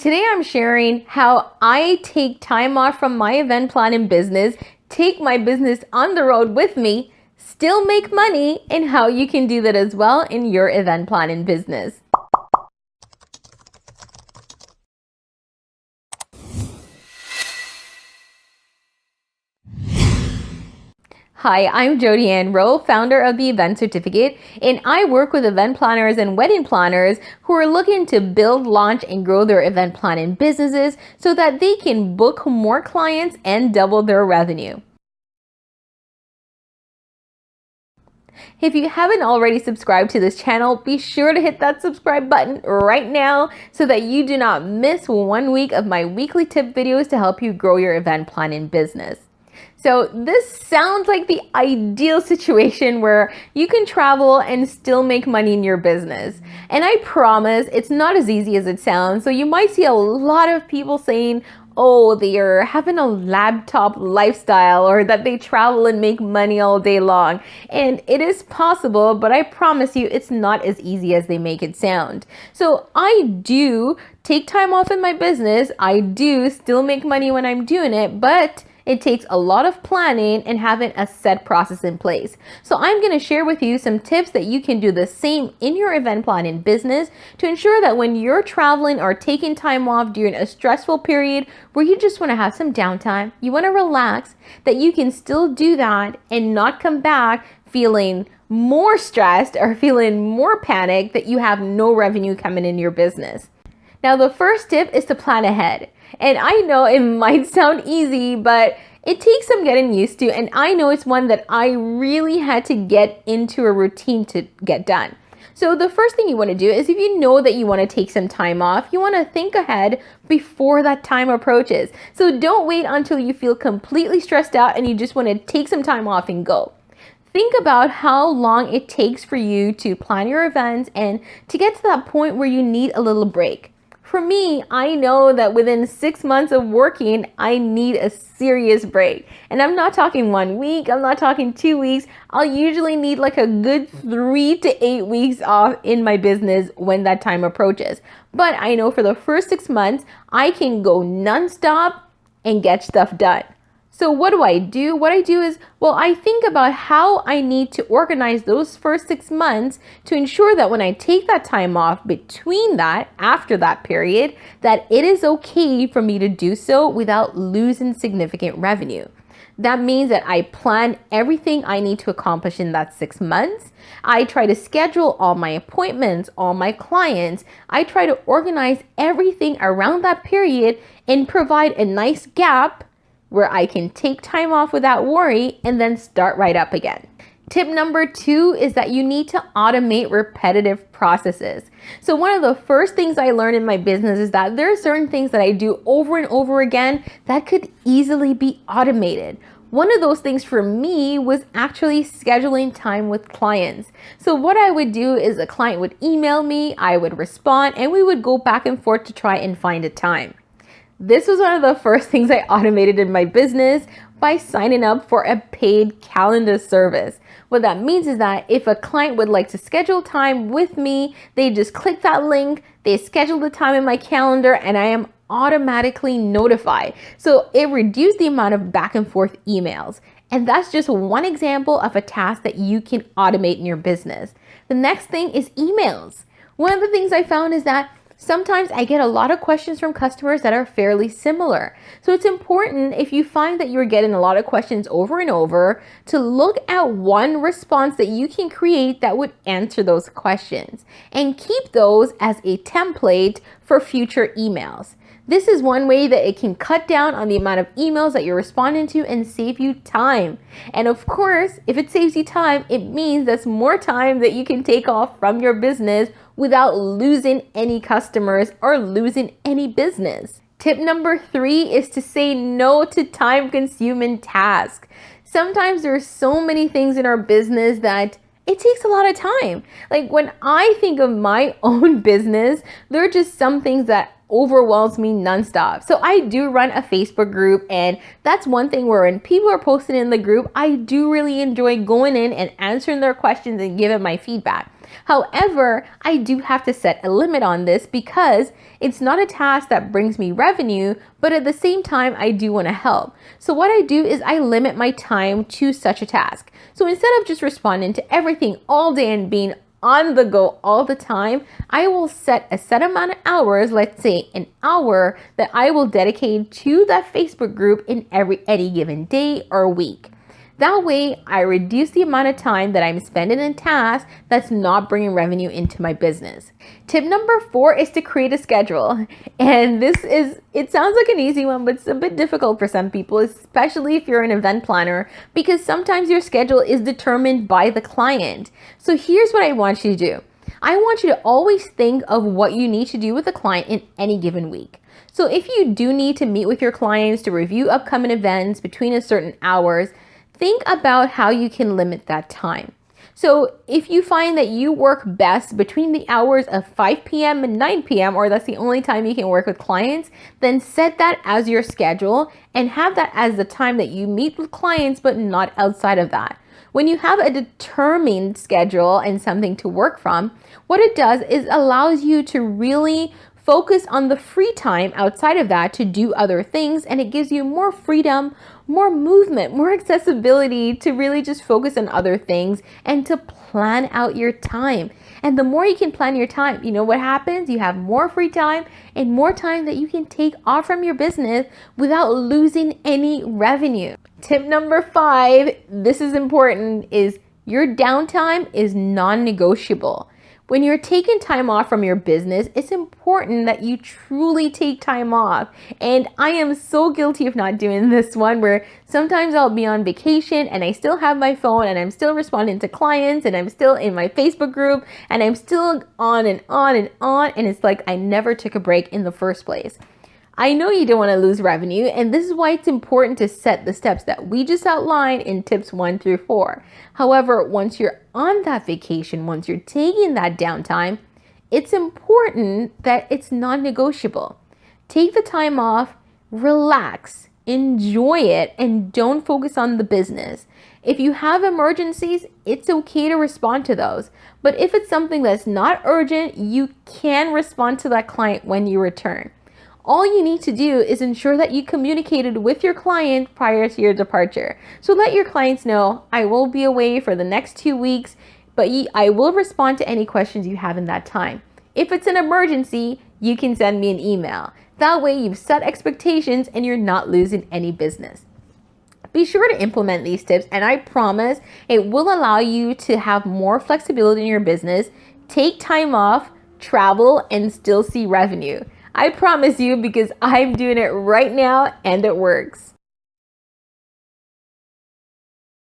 Today I'm sharing how I take time off from my event planning business, take my business on the road with me, still make money, and how you can do that as well in your event planning business. Hi, I'm Jody Ann Rowe, founder of the Event Certificate, and I work with event planners and wedding planners who are looking to build, launch, and grow their event planning businesses so that they can book more clients and double their revenue. If you haven't already subscribed to this channel, be sure to hit that subscribe button right now so that you do not miss 1 week of my weekly tip videos to help you grow your event planning business. So this sounds like the ideal situation where you can travel and still make money in your business. And I promise it's not as easy as it sounds. So you might see a lot of people saying, oh, they are having a laptop lifestyle or that they travel and make money all day long. And it is possible, but I promise you it's not as easy as they make it sound. So I do take time off in my business. I do still make money when I'm doing it, but it takes a lot of planning and having a set process in place. So I'm going to share with you some tips that you can do the same in your event planning business to ensure that when you're traveling or taking time off during a stressful period where you just want to have some downtime, you want to relax, that you can still do that and not come back feeling more stressed or feeling more panicked that you have no revenue coming in your business. Now, the first tip is to plan ahead. And I know it might sound easy, but it takes some getting used to. And I know it's one that I really had to get into a routine to get done. So the first thing you want to do is if you know that you want to take some time off, you want to think ahead before that time approaches. So don't wait until you feel completely stressed out and you just want to take some time off and go. Think about how long it takes for you to plan your events and to get to that point where you need a little break. For me, I know that within 6 months of working, I need a serious break. And I'm not talking 1 week, I'm not talking 2 weeks. I'll usually need like a good 3 to 8 weeks off in my business when that time approaches. But I know for the first 6 months, I can go nonstop and get stuff done. So what do I do? What I do is, well, I think about how I need to organize those first 6 months to ensure that when I take that time off between that, after that period, that it is okay for me to do so without losing significant revenue. That means that I plan everything I need to accomplish in that 6 months. I try to schedule all my appointments, all my clients. I try to organize everything around that period and provide a nice gap where I can take time off without worry and then start right up again. Tip number 2 is that you need to automate repetitive processes. So one of the first things I learned in my business is that there are certain things that I do over and over again that could easily be automated. One of those things for me was actually scheduling time with clients. So what I would do is a client would email me, I would respond, and we would go back and forth to try and find a time. This was one of the first things I automated in my business by signing up for a paid calendar service. What that means is that if a client would like to schedule time with me, they just click that link, they schedule the time in my calendar, and I am automatically notified. So it reduced the amount of back and forth emails. And that's just one example of a task that you can automate in your business. The next thing is emails. One of the things I found is that sometimes I get a lot of questions from customers that are fairly similar. So it's important, if you find that you're getting a lot of questions over and over, to look at one response that you can create that would answer those questions and keep those as a template for future emails. This is one way that it can cut down on the amount of emails that you're responding to and save you time. And of course, if it saves you time, it means that's more time that you can take off from your business without losing any customers or losing any business. Tip number 3 is to say no to time-consuming tasks. Sometimes there are so many things in our business that it takes a lot of time. Like when I think of my own business, there are just some things that overwhelms me nonstop. So I do run a Facebook group, and that's one thing where when people are posting in the group, I do really enjoy going in and answering their questions and giving my feedback. However, I do have to set a limit on this because it's not a task that brings me revenue, but at the same time, I do want to help. So what I do is I limit my time to such a task. So instead of just responding to everything all day and being on the go all the time, I will set a set amount of hours, let's say an hour, that I will dedicate to that Facebook group in any given day or week. That way, I reduce the amount of time that I'm spending in tasks that's not bringing revenue into my business. Tip number 4 is to create a schedule. And it sounds like an easy one, but it's a bit difficult for some people, especially if you're an event planner, because sometimes your schedule is determined by the client. So here's what I want you to do. I want you to always think of what you need to do with the client in any given week. So if you do need to meet with your clients to review upcoming events between a certain hours, think about how you can limit that time. So if you find that you work best between the hours of 5 p.m. and 9 p.m., or that's the only time you can work with clients, then set that as your schedule and have that as the time that you meet with clients, but not outside of that. When you have a determined schedule and something to work from, what it does is allows you to really focus on the free time outside of that to do other things, and it gives you more freedom, more movement, more accessibility to really just focus on other things and to plan out your time. And the more you can plan your time, you know what happens? You have more free time and more time that you can take off from your business without losing any revenue. Tip number 5, this is important, is your downtime is non-negotiable. When you're taking time off from your business, it's important that you truly take time off. And I am so guilty of not doing this one, where sometimes I'll be on vacation and I still have my phone and I'm still responding to clients and I'm still in my Facebook group and I'm still on and on and on. And it's like I never took a break in the first place. I know you don't want to lose revenue, and this is why it's important to set the steps that we just outlined in tips 1 through 4. However, once you're on that vacation, once you're taking that downtime, it's important that it's non-negotiable. Take the time off, relax, enjoy it, and don't focus on the business. If you have emergencies, it's okay to respond to those. But if it's something that's not urgent, you can respond to that client when you return. All you need to do is ensure that you communicated with your client prior to your departure. So let your clients know, I will be away for the next 2 weeks, but I will respond to any questions you have in that time. If it's an emergency, you can send me an email. That way you've set expectations and you're not losing any business. Be sure to implement these tips, and I promise it will allow you to have more flexibility in your business, take time off, travel, and still see revenue. I promise you, because I'm doing it right now and it works.